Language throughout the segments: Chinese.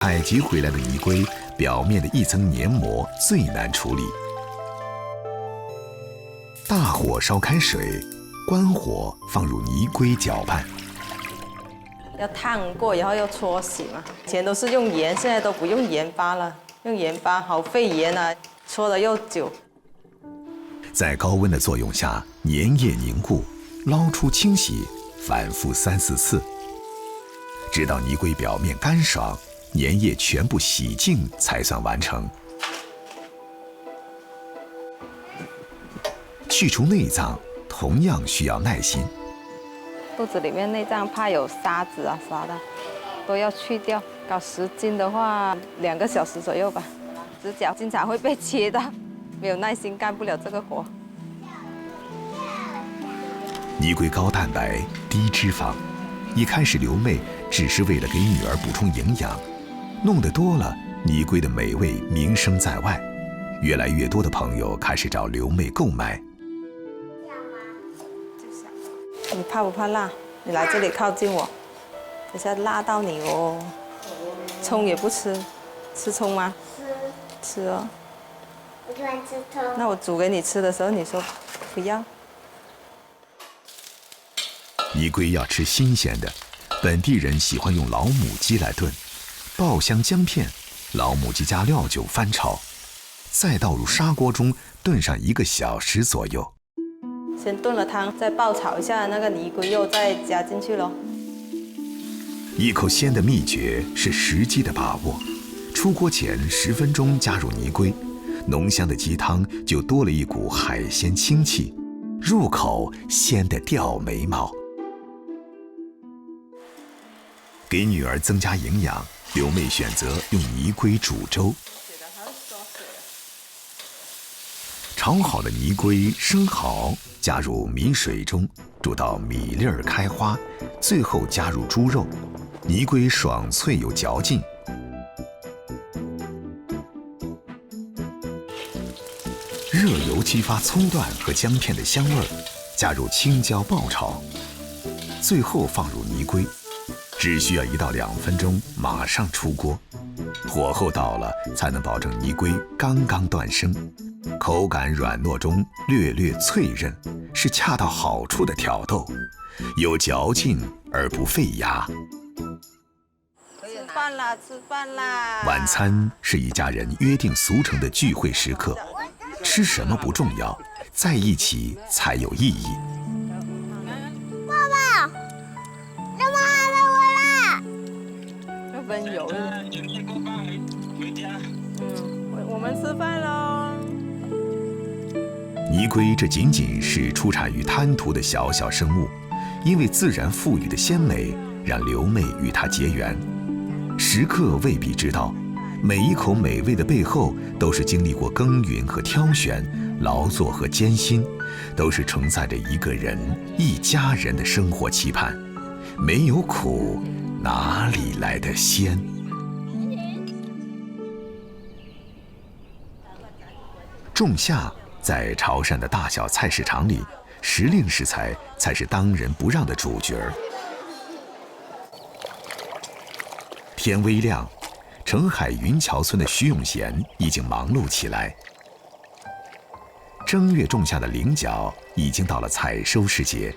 采集回来的泥龟表面的一层黏膜最难处理。大火烧开水，关火放入泥龟搅拌。要烫过，然后要搓洗嘛。以前都是用盐，现在都不用盐巴了，用盐巴好费盐啊，搓得又久。在高温的作用下，粘液凝固，捞出清洗，反复3、4次，直到泥龟表面干爽，粘液全部洗净才算完成。去除内脏同样需要耐心。肚子里面内脏怕有沙子啊啥的，都要去掉。搞10斤的话，2个小时左右吧。指甲经常会被切到，没有耐心干不了这个活。泥龟高蛋白、低脂肪，一开始刘妹只是为了给女儿补充营养，弄得多了，泥龟的美味名声在外，越来越多的朋友开始找刘妹购买。你怕不怕辣？你来这里靠近我，等下辣到你哦。葱也不吃，吃葱吗？吃哦。我喜欢吃葱。那我煮给你吃的时候，你说不要。泥龟要吃新鲜的，本地人喜欢用老母鸡来炖，爆香姜片，老母鸡加料酒翻炒，再倒入砂锅中炖上1个小时左右。先炖了汤，再爆炒一下那个泥龟肉，再加进去咯。一口鲜的秘诀是时机的把握，出锅前10分钟加入泥龟，浓香的鸡汤就多了一股海鲜清气，入口鲜得掉眉毛。给女儿增加营养，刘妹选择用泥龟煮粥。炒好的泥龟、生蚝加入米水中，煮到米粒儿开花，最后加入猪肉，泥龟爽脆有嚼劲。热油激发葱段和姜片的香味儿，加入青椒爆炒，最后放入泥龟，只需要1到2分钟，马上出锅。火候到了，才能保证泥龟刚刚断生，口感软糯中略略脆韧，是恰到好处的挑逗，有嚼劲而不费牙。吃饭啦，吃饭啦！晚餐是一家人约定俗成的聚会时刻，吃什么不重要，在一起才有意义。爸爸，怎么还没回来？要温柔了。我们吃饭喽。泥龟这仅仅是出产于滩涂的小小生物，因为自然赋予的鲜美，让刘妹与它结缘。食客未必知道，每一口美味的背后，都是经历过耕耘和挑选，劳作和艰辛，都是承载着一个人、一家人的生活期盼。没有苦，哪里来的鲜？仲夏在潮汕的大小菜市场里，时令食材才是当仁不让的主角儿。天微亮，澄海云桥村的徐永贤已经忙碌起来。正月仲夏的菱角已经到了采收时节，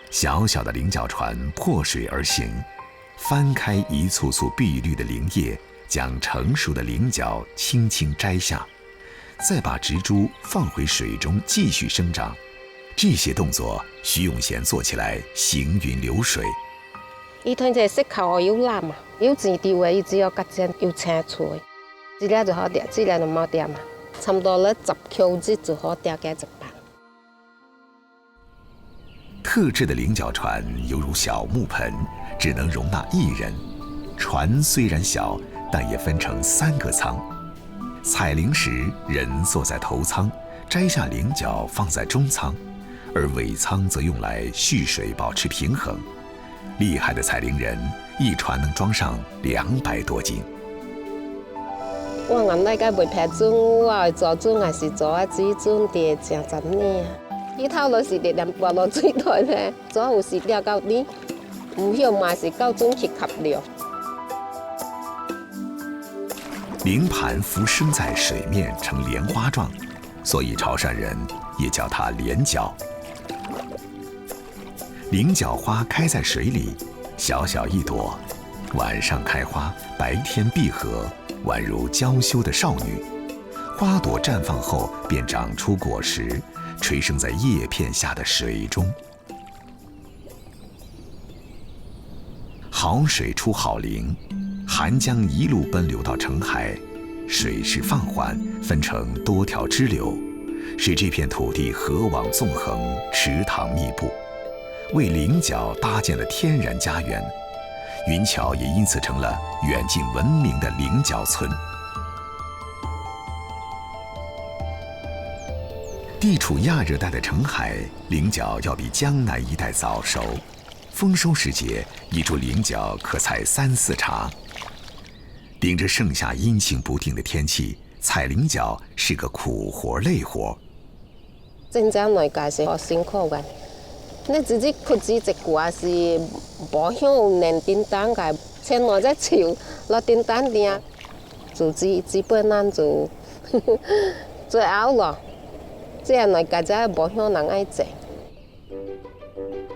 小小的菱角船破水而行，翻开一簇簇碧绿的菱叶，将成熟的菱角轻轻摘下，再把植株放回水中继续生长。这些动作，徐永贤做起来行云流水。伊通只色口有辣嘛，有钱地位，伊只要夹正有青菜，这俩就好钓，这俩就冇钓嘛。差不多了10 kg 就好钓嘅1板。特制的菱角船犹如小木盆，只能容纳1人。船虽然小，但也分成3个舱。采菱时，人坐在头舱，摘下菱角放在中舱，而尾舱则用来蓄水保持平衡。厉害的采菱人，一船能装上200多斤。我原来个袂劈准，我会做准还是做啊水准的正10年啊。伊头就是热连拔落水台咧，做有时钓到底，唔晓嘛是到准去吸料。灵盘浮生在水面呈莲花状，所以潮汕人也叫它莲角。菱角花开在水里，小小一朵，晚上开花，白天闭合，宛如娇羞的少女。花朵绽放后便长出果实，垂生在叶片下的水中。好水出好灵，韩江一路奔流到澄海，水势放缓，分成多条支流，使这片土地河网纵横，池塘密布，为菱角搭建了天然家园。云桥也因此成了远近闻名的菱角村。地处亚热带的澄海，菱角要比江南一带早熟。丰收时节，一株菱角可采3、4茬。顶着盛夏阴晴不定的天气，采菱角是个苦活累活。真正来讲是好辛苦嘅，你自己ขุ枝一挂是无向连叮当嘅，前来只树落叮当定，自己基本上就做好了。这样来讲真无向人爱做。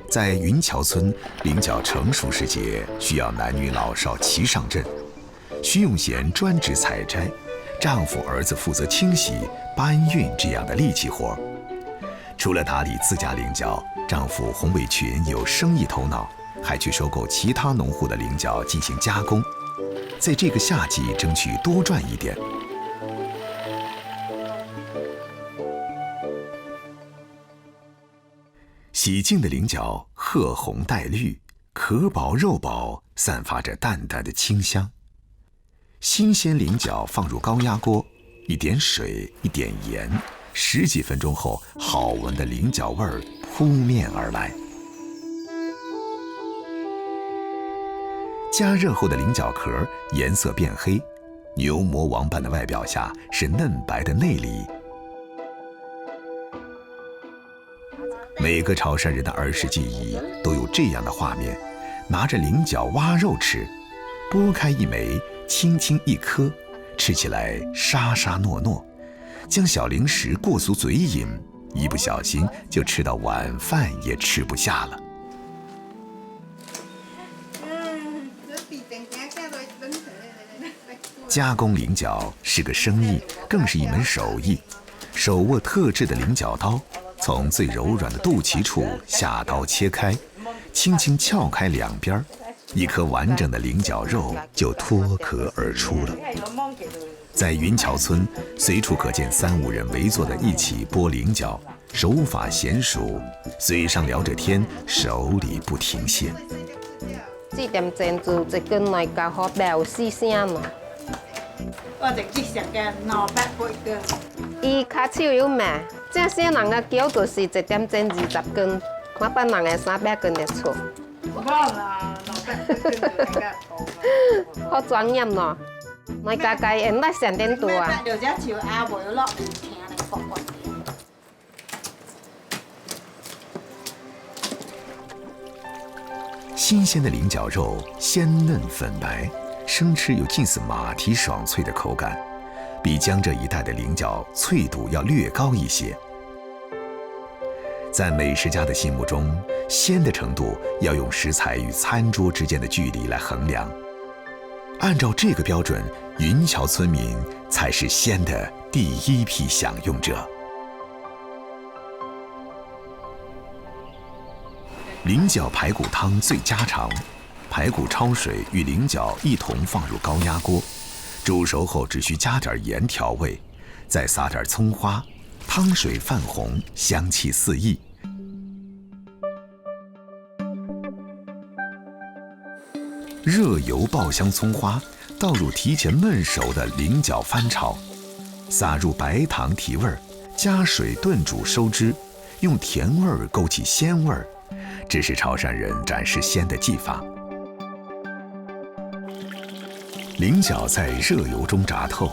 在云桥村，菱角成熟时节需要男女老少齐上阵。徐永贤专职采摘，丈夫儿子负责清洗、搬运这样的力气活。除了打理自家菱角，丈夫洪伟群有生意头脑，还去收购其他农户的菱角进行加工，在这个夏季争取多赚一点。洗净的菱角褐红带绿，壳薄肉薄，散发着淡淡的清香。新鲜菱角放入高压锅，一点水，一点盐，10几分钟后，好闻的菱角味儿扑面而来。加热后的菱角壳颜色变黑，牛魔王般的外表下是嫩白的内里。每个潮汕人的儿时记忆都有这样的画面：拿着菱角挖肉吃，剥开一枚，轻轻一颗，吃起来沙沙糯糯，将小零食过足嘴瘾，一不小心就吃到晚饭也吃不下了。加工菱角是个生意，更是一门手艺。手握特制的菱角刀，从最柔软的肚脐处下刀切开，轻轻撬开两边，一颗完整的菱角肉就脱壳而出了。在云桥村，随处可见3、5人围坐在一起剥菱角，手法娴熟，嘴上聊着天，手里不停歇。这点珍珠一根来搞好标4声咯。我直接食嘅200杯根。伊卡手有卖，正些人嘅叫就是1點整20根，我把人嘅300根就出。我啦，200杯根就大家講。好專業咯，我家家用得上點多啊。就只條阿妹落聽你講講。新鲜的菱角肉鲜嫩粉白，生吃有近似马蹄爽脆的口感，比江浙一带的菱角脆度要略高一些。在美食家的心目中，鲜的程度要用食材与餐桌之间的距离来衡量。按照这个标准，云桥村民才是鲜的第一批享用者。菱角排骨汤最家常，排骨焯水与菱角一同放入高压锅，煮熟后只需加点盐调味，再撒点葱花，汤水泛红，香气四溢。热油爆香葱花，倒入提前焖熟的菱角翻炒，撒入白糖提味儿，加水炖煮收汁，用甜味儿勾起鲜味儿。这是潮汕人展示鲜的技法。菱角在热油中炸透，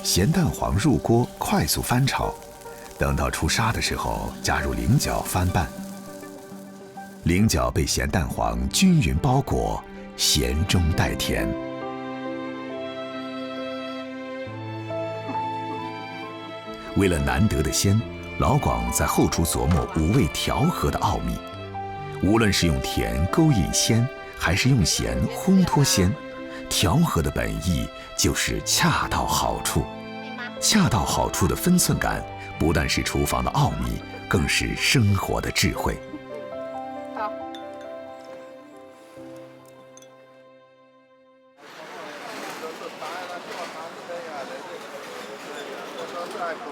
咸蛋黄入锅，快速翻炒，等到出沙的时候，加入菱角翻拌。菱角被咸蛋黄均匀包裹，咸中带甜。为了难得的鲜，老广在后厨琢磨五味调和的奥秘。无论是用甜勾引鲜，还是用咸烘托鲜，调和的本意就是恰到好处。恰到好处的分寸感，不但是厨房的奥秘，更是生活的智慧。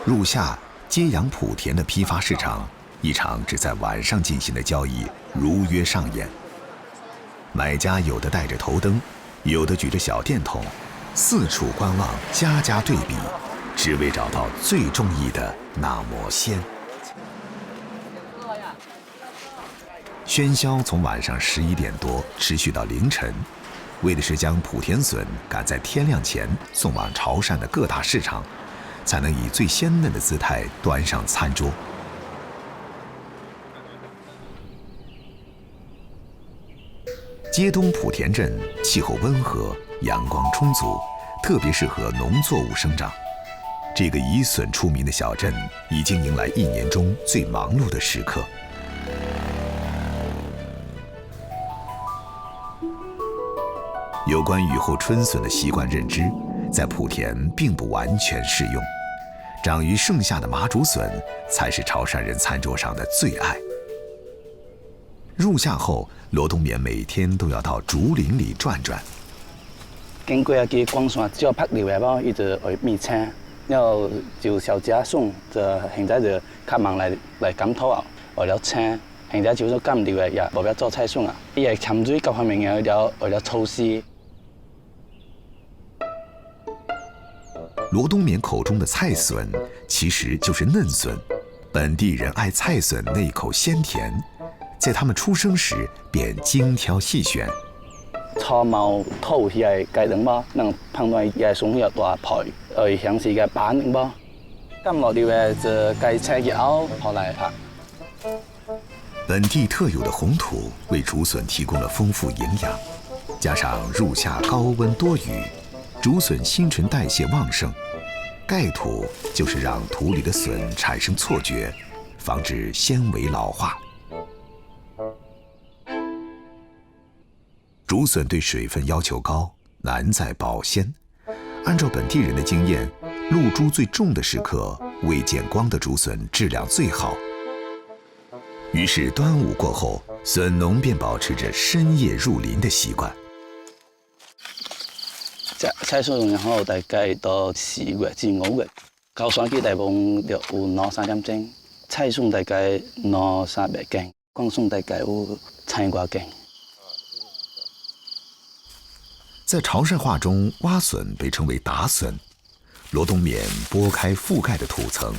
入夏，揭阳莆田的批发市场，一场只在晚上进行的交易如约上演。买家有的带着头灯，有的举着小电筒，四处观望，家家对比，只为找到最中意的那抹鲜。喧嚣从晚上11点多持续到凌晨，为的是将莆田笋赶在天亮前送往潮汕的各大市场，才能以最鲜嫩的姿态端上餐桌。街东莆田镇气候温和，阳光充足，特别适合农作物生长。这个以笋出名的小镇，已经迎来一年中最忙碌的时刻。有关雨后春笋的习惯认知，在莆田并不完全适用。长于盛夏的麻竹笋，才是潮汕人餐桌上的最爱。入夏后，罗东冕每天都要到竹林里转转。經過一啲光線，只要拍料嘅包，伊就會滅青，然後就小家送，就現在就較忙嚟減土啊，為了青，現在就咗減料嘅也冇必做菜餸啊，伊係潛水各方面嘅為了措施。罗东冕口中的菜笋，其实就是嫩笋。本地人爱菜笋那一口鲜甜，在他们出生時便精挑細選。初毛土係雞蛋包，能碰到係送入大盤，像是嘅板蛋包。咁落料嘅就雞青油後來拍。本地特有的紅土為竹筍提供了豐富營養，加上入夏高溫多雨，竹筍新陳代謝旺盛，蓋土就是讓土裡的筍產生錯覺，防止纖維老化。竹筍對水分要求高，難在保鮮。按照本地人的經驗，露珠最重的時刻，未見光的竹筍質量最好。於是端午過後，筍農便保持着深夜入林的習慣。菜餸然後大概到4月至5月，高山期大部分就有攞3點鐘，菜餸大概攞300斤，光餸大概有1000多斤。在潮汕話中，蛙筍被稱為打筍。羅東冕撥開覆蓋的土層，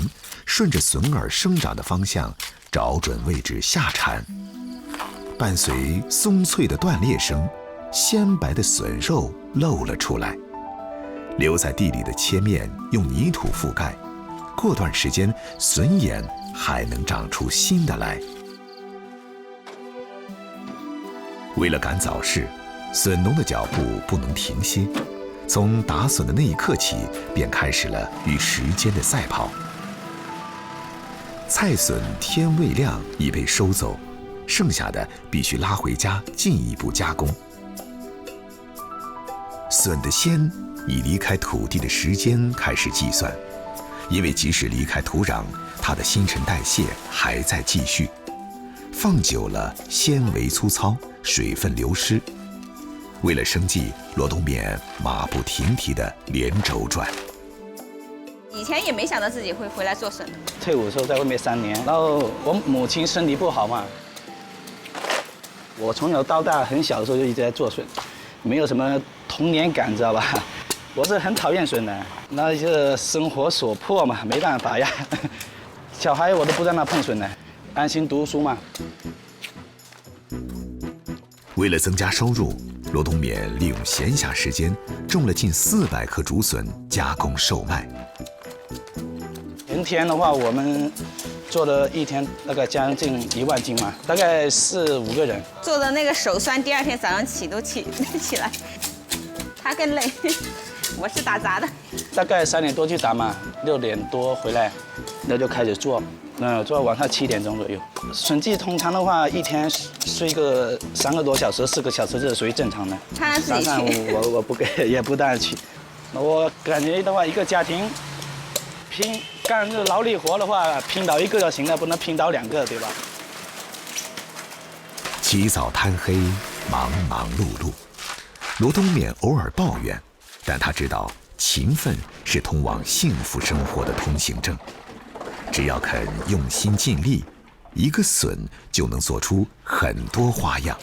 順着筍兒生長的方向，找準位置下鏟。伴隨鬆脆的斷裂聲，鮮白的筍肉露了出來。留在地裡的切面用泥土覆蓋，過段時間，筍眼還能長出新的來。為了趕早市，筍農的腳步不能停歇，從打筍的那一刻起，便開始了與時間的賽跑。菜筍天未亮已被收走，剩下的必須拉回家進一步加工。筍的鮮以離開土地的時間開始計算，因為即使離開土壤，它的新陳代謝還在繼續。放久了，纖維粗糙，水分流失。為了生計，羅東冕馬不停蹄地連軸轉。以前也沒想到自己會回來做筍。退伍的時候在外面3年，然後我母親身體不好嘛，我從小到大很小的時候就一直在做筍，沒有什麼童年感，知道吧？我是很討厭筍的，那就生活所迫嘛，沒辦法呀。小孩我都不讓他碰筍的，安心讀書嘛。為了增加收入，羅東冕利用閒暇時間種了近400棵竹筍，加工售賣。前天的話，我們做了一天大概將近1萬斤嘛，大概4、5個人。做的那個手酸，第2天早上起都起來，他更累。我是打杂的。大概3点多去打嘛，6点多回来，那就开始做，做到晚上7点钟左右。审计通常的话，一天睡个3个多小时、4个小时，这是属于正常的。他自己上去。我不给，也不带去。我感觉的话，一个家庭干这劳力活的话，拼倒1个就行了，不能拼倒2个，对吧？起早贪黑，忙忙碌碌。罗冬冕偶尔抱怨，但他知道勤奋是通往幸福生活的通行证。只要肯用心尽力，一个笋就能做出很多花样。